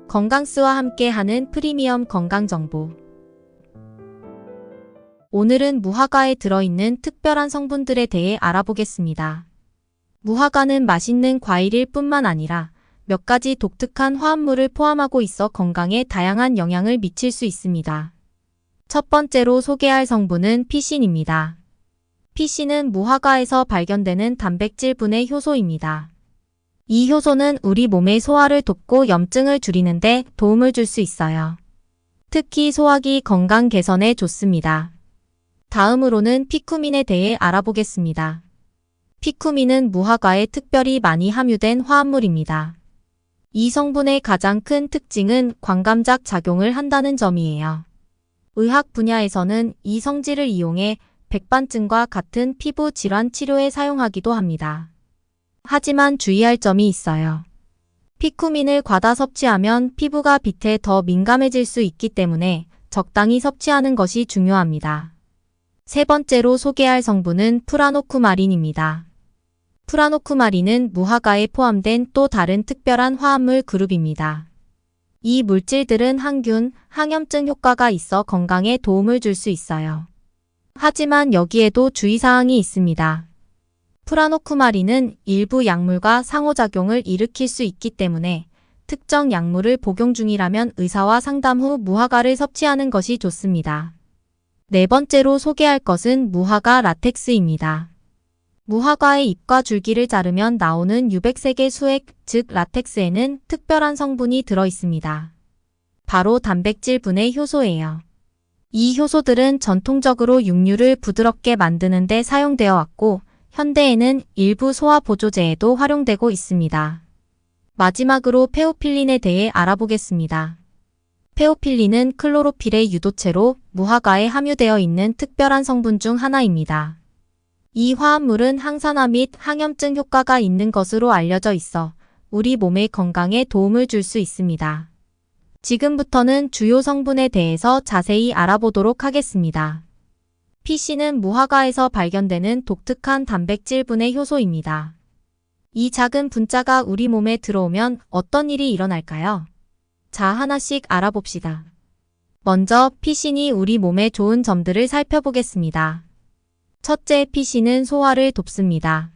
건강스와 함께하는 프리미엄 건강정보. 오늘은 무화과에 들어있는 특별한 성분들에 대해 알아보겠습니다. 무화과는 맛있는 과일일 뿐만 아니라 몇 가지 독특한 화합물을 포함하고 있어 건강에 다양한 영향을 미칠 수 있습니다. 첫 번째로 소개할 성분은 피신입니다. 피신은 무화과에서 발견되는 단백질분해 효소입니다. 이 효소는 우리 몸의 소화를 돕고 염증을 줄이는 데 도움을 줄 수 있어요. 특히 소화기 건강 개선에 좋습니다. 다음으로는 피쿠민에 대해 알아보겠습니다. 피쿠민은 무화과에 특별히 많이 함유된 화합물입니다. 이 성분의 가장 큰 특징은 광감작 작용을 한다는 점이에요. 의학 분야에서는 이 성질을 이용해 백반증과 같은 피부 질환 치료에 사용하기도 합니다. 하지만 주의할 점이 있어요. 피쿠민을 과다 섭취하면 피부가 빛에 더 민감해질 수 있기 때문에 적당히 섭취하는 것이 중요합니다. 세 번째로 소개할 성분은 프라노쿠마린입니다. 프라노쿠마린은 무화과에 포함된 또 다른 특별한 화합물 그룹입니다. 이 물질들은 항균, 항염증 효과가 있어 건강에 도움을 줄 수 있어요. 하지만 여기에도 주의사항이 있습니다. 프라노쿠마린은 일부 약물과 상호작용을 일으킬 수 있기 때문에 특정 약물을 복용 중이라면 의사와 상담 후 무화과를 섭취하는 것이 좋습니다. 네 번째로 소개할 것은 무화과 라텍스입니다. 무화과의 잎과 줄기를 자르면 나오는 유백색의 수액, 즉 라텍스에는 특별한 성분이 들어 있습니다. 바로 단백질 분해 효소예요. 이 효소들은 전통적으로 육류를 부드럽게 만드는 데 사용되어 왔고 현대에는 일부 소화 보조제에도 활용되고 있습니다. 마지막으로 페오필린에 대해 알아보겠습니다. 페오필린은 클로로필의 유도체로 무화과에 함유되어 있는 특별한 성분 중 하나입니다. 이 화합물은 항산화 및 항염증 효과가 있는 것으로 알려져 있어 우리 몸의 건강에 도움을 줄 수 있습니다. 지금부터는 주요 성분에 대해서 자세히 알아보도록 하겠습니다. 피신은 무화과에서 발견되는 독특한 단백질 분해 효소입니다. 이 작은 분자가 우리 몸에 들어오면 어떤 일이 일어날까요? 자, 하나씩 알아봅시다. 먼저 피신이 우리 몸에 좋은 점들을 살펴보겠습니다. 첫째, 피신은 소화를 돕습니다.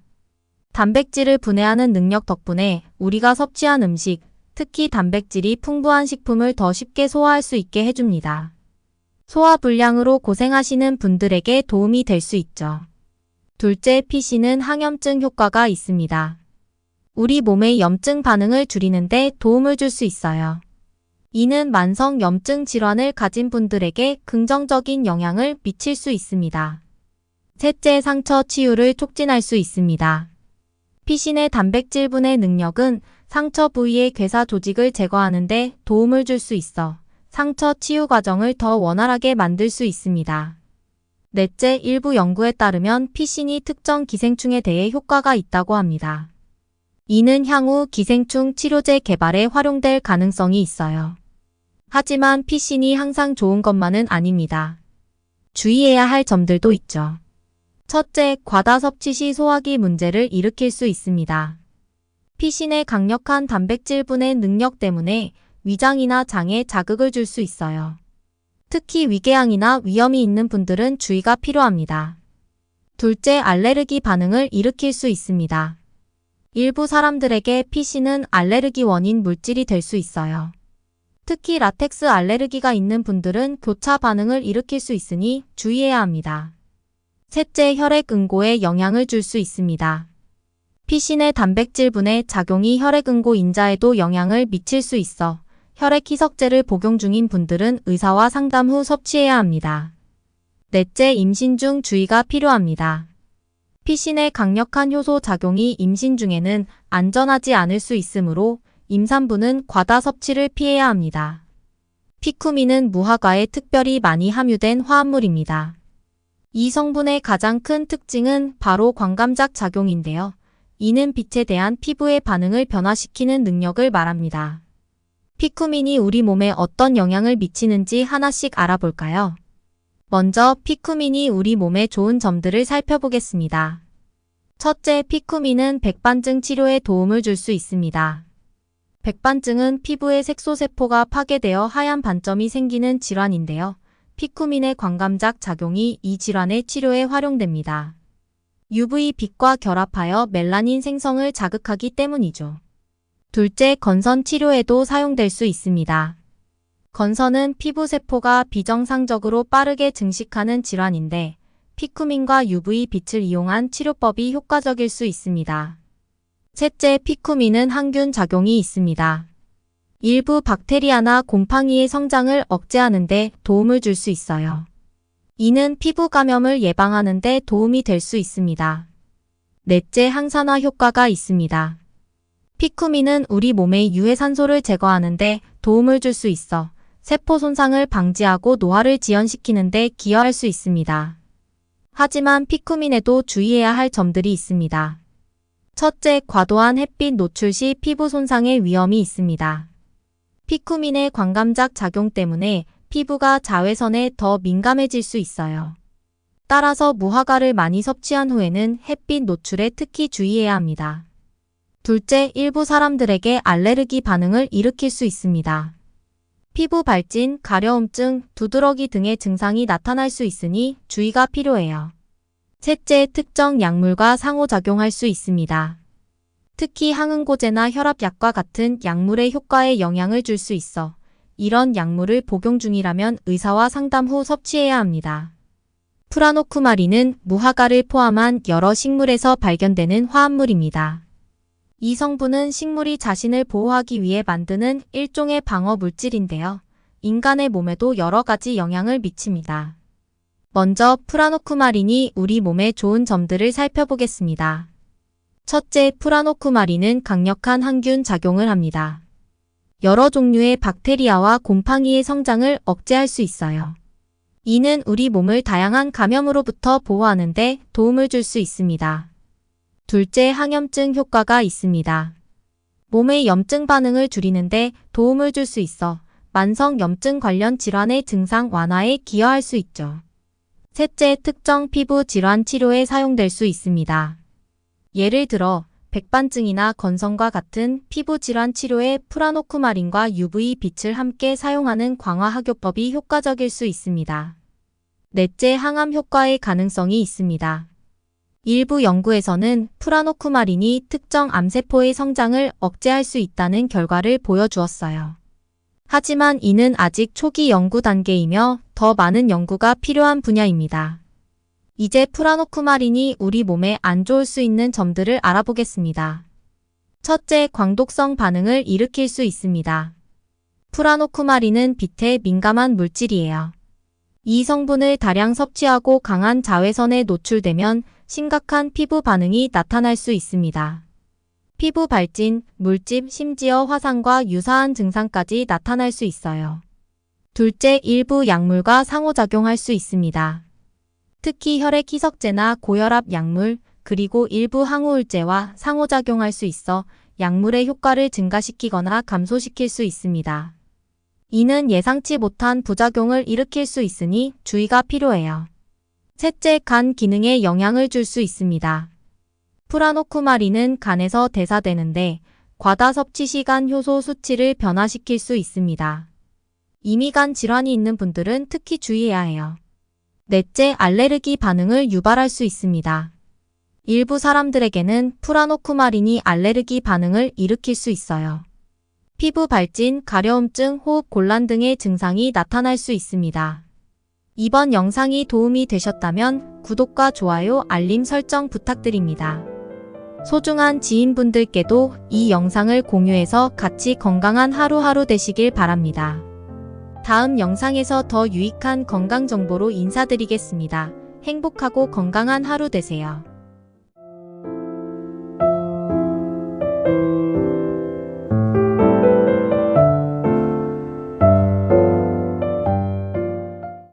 단백질을 분해하는 능력 덕분에 우리가 섭취한 음식, 특히 단백질이 풍부한 식품을 더 쉽게 소화할 수 있게 해줍니다. 소화불량으로 고생하시는 분들에게 도움이 될 수 있죠. 둘째, 피신은 항염증 효과가 있습니다. 우리 몸의 염증 반응을 줄이는 데 도움을 줄 수 있어요. 이는 만성 염증 질환을 가진 분들에게 긍정적인 영향을 미칠 수 있습니다. 셋째, 상처 치유를 촉진할 수 있습니다. 피신의 단백질 분해 능력은 상처 부위의 괴사 조직을 제거하는 데 도움을 줄 수 있어 상처 치유 과정을 더 원활하게 만들 수 있습니다. 넷째, 일부 연구에 따르면 피신이 특정 기생충에 대해 효과가 있다고 합니다. 이는 향후 기생충 치료제 개발에 활용될 가능성이 있어요. 하지만 피신이 항상 좋은 것만은 아닙니다. 주의해야 할 점들도 있죠. 첫째, 과다 섭취 시 소화기 문제를 일으킬 수 있습니다. 피신의 강력한 단백질 분해 능력 때문에 위장이나 장에 자극을 줄 수 있어요. 특히 위궤양이나 위염이 있는 분들은 주의가 필요합니다. 둘째, 알레르기 반응을 일으킬 수 있습니다. 일부 사람들에게 피신은 알레르기 원인 물질이 될 수 있어요. 특히 라텍스 알레르기가 있는 분들은 교차 반응을 일으킬 수 있으니 주의해야 합니다. 셋째, 혈액 응고에 영향을 줄 수 있습니다. 피신의 단백질 분해 작용이 혈액 응고 인자에도 영향을 미칠 수 있어 혈액 희석제를 복용 중인 분들은 의사와 상담 후 섭취해야 합니다. 넷째, 임신 중 주의가 필요합니다. 피신의 강력한 효소 작용이 임신 중에는 안전하지 않을 수 있으므로 임산부는 과다 섭취를 피해야 합니다. 피쿠민은 무화과에 특별히 많이 함유된 화합물입니다. 이 성분의 가장 큰 특징은 바로 광감작 작용인데요. 이는 빛에 대한 피부의 반응을 변화시키는 능력을 말합니다. 피쿠민이 우리 몸에 어떤 영향을 미치는지 하나씩 알아볼까요? 먼저 피쿠민이 우리 몸에 좋은 점들을 살펴보겠습니다. 첫째, 피쿠민은 백반증 치료에 도움을 줄 수 있습니다. 백반증은 피부의 색소세포가 파괴되어 하얀 반점이 생기는 질환인데요. 피쿠민의 광감작 작용이 이 질환의 치료에 활용됩니다. UV빛과 결합하여 멜라닌 생성을 자극하기 때문이죠. 둘째, 건선 치료에도 사용될 수 있습니다. 건선은 피부세포가 비정상적으로 빠르게 증식하는 질환인데 피쿠민과 UV빛을 이용한 치료법이 효과적일 수 있습니다. 셋째, 피쿠민은 항균 작용이 있습니다. 일부 박테리아나 곰팡이의 성장을 억제하는 데 도움을 줄 수 있어요. 이는 피부 감염을 예방하는 데 도움이 될 수 있습니다. 넷째, 항산화 효과가 있습니다. 피쿠민은 우리 몸의 유해산소를 제거하는 데 도움을 줄 수 있어 세포 손상을 방지하고 노화를 지연시키는 데 기여할 수 있습니다. 하지만 피쿠민에도 주의해야 할 점들이 있습니다. 첫째, 과도한 햇빛 노출 시 피부 손상의 위험이 있습니다. 피쿠민의 광감작 작용 때문에 피부가 자외선에 더 민감해질 수 있어요. 따라서 무화과를 많이 섭취한 후에는 햇빛 노출에 특히 주의해야 합니다. 둘째, 일부 사람들에게 알레르기 반응을 일으킬 수 있습니다. 피부 발진, 가려움증, 두드러기 등의 증상이 나타날 수 있으니 주의가 필요해요. 셋째, 특정 약물과 상호작용할 수 있습니다. 특히 항응고제나 혈압약과 같은 약물의 효과에 영향을 줄 수 있어 이런 약물을 복용 중이라면 의사와 상담 후 섭취해야 합니다. 프라노쿠마린은 무화과를 포함한 여러 식물에서 발견되는 화합물입니다. 이 성분은 식물이 자신을 보호하기 위해 만드는 일종의 방어 물질인데요. 인간의 몸에도 여러 가지 영향을 미칩니다. 먼저 프라노쿠마린이 우리 몸에 좋은 점들을 살펴보겠습니다. 첫째, 프라노쿠마린은 강력한 항균 작용을 합니다. 여러 종류의 박테리아와 곰팡이의 성장을 억제할 수 있어요. 이는 우리 몸을 다양한 감염으로부터 보호하는 데 도움을 줄 수 있습니다. 둘째, 항염증 효과가 있습니다. 몸의 염증 반응을 줄이는데 도움을 줄 수 있어 만성 염증 관련 질환의 증상 완화에 기여할 수 있죠. 셋째, 특정 피부 질환 치료에 사용될 수 있습니다. 예를 들어 백반증이나 건선과 같은 피부 질환 치료에 프라노쿠마린과 UV빛을 함께 사용하는 광화학요법이 효과적일 수 있습니다. 넷째, 항암 효과의 가능성이 있습니다. 일부 연구에서는 프라노쿠마린이 특정 암세포의 성장을 억제할 수 있다는 결과를 보여주었어요. 하지만 이는 아직 초기 연구 단계이며 더 많은 연구가 필요한 분야입니다. 이제 프라노쿠마린이 우리 몸에 안 좋을 수 있는 점들을 알아보겠습니다. 첫째, 광독성 반응을 일으킬 수 있습니다. 프라노쿠마린은 빛에 민감한 물질이에요. 이 성분을 다량 섭취하고 강한 자외선에 노출되면 심각한 피부 반응이 나타날 수 있습니다. 피부 발진, 물집, 심지어 화상과 유사한 증상까지 나타날 수 있어요. 둘째, 일부 약물과 상호작용할 수 있습니다. 특히 혈액 희석제나 고혈압 약물, 그리고 일부 항우울제와 상호작용할 수 있어 약물의 효과를 증가시키거나 감소시킬 수 있습니다. 이는 예상치 못한 부작용을 일으킬 수 있으니 주의가 필요해요. 셋째, 간 기능에 영향을 줄 수 있습니다. 프라노쿠마린은 간에서 대사되는데 과다 섭취 시 간 효소 수치를 변화시킬 수 있습니다. 이미 간 질환이 있는 분들은 특히 주의해야 해요. 넷째, 알레르기 반응을 유발할 수 있습니다. 일부 사람들에게는 프라노쿠마린이 알레르기 반응을 일으킬 수 있어요. 피부 발진, 가려움증, 호흡 곤란 등의 증상이 나타날 수 있습니다. 이번 영상이 도움이 되셨다면 구독과 좋아요, 알림 설정 부탁드립니다. 소중한 지인분들께도 이 영상을 공유해서 같이 건강한 하루하루 되시길 바랍니다. 다음 영상에서 더 유익한 건강 정보로 인사드리겠습니다. 행복하고 건강한 하루 되세요.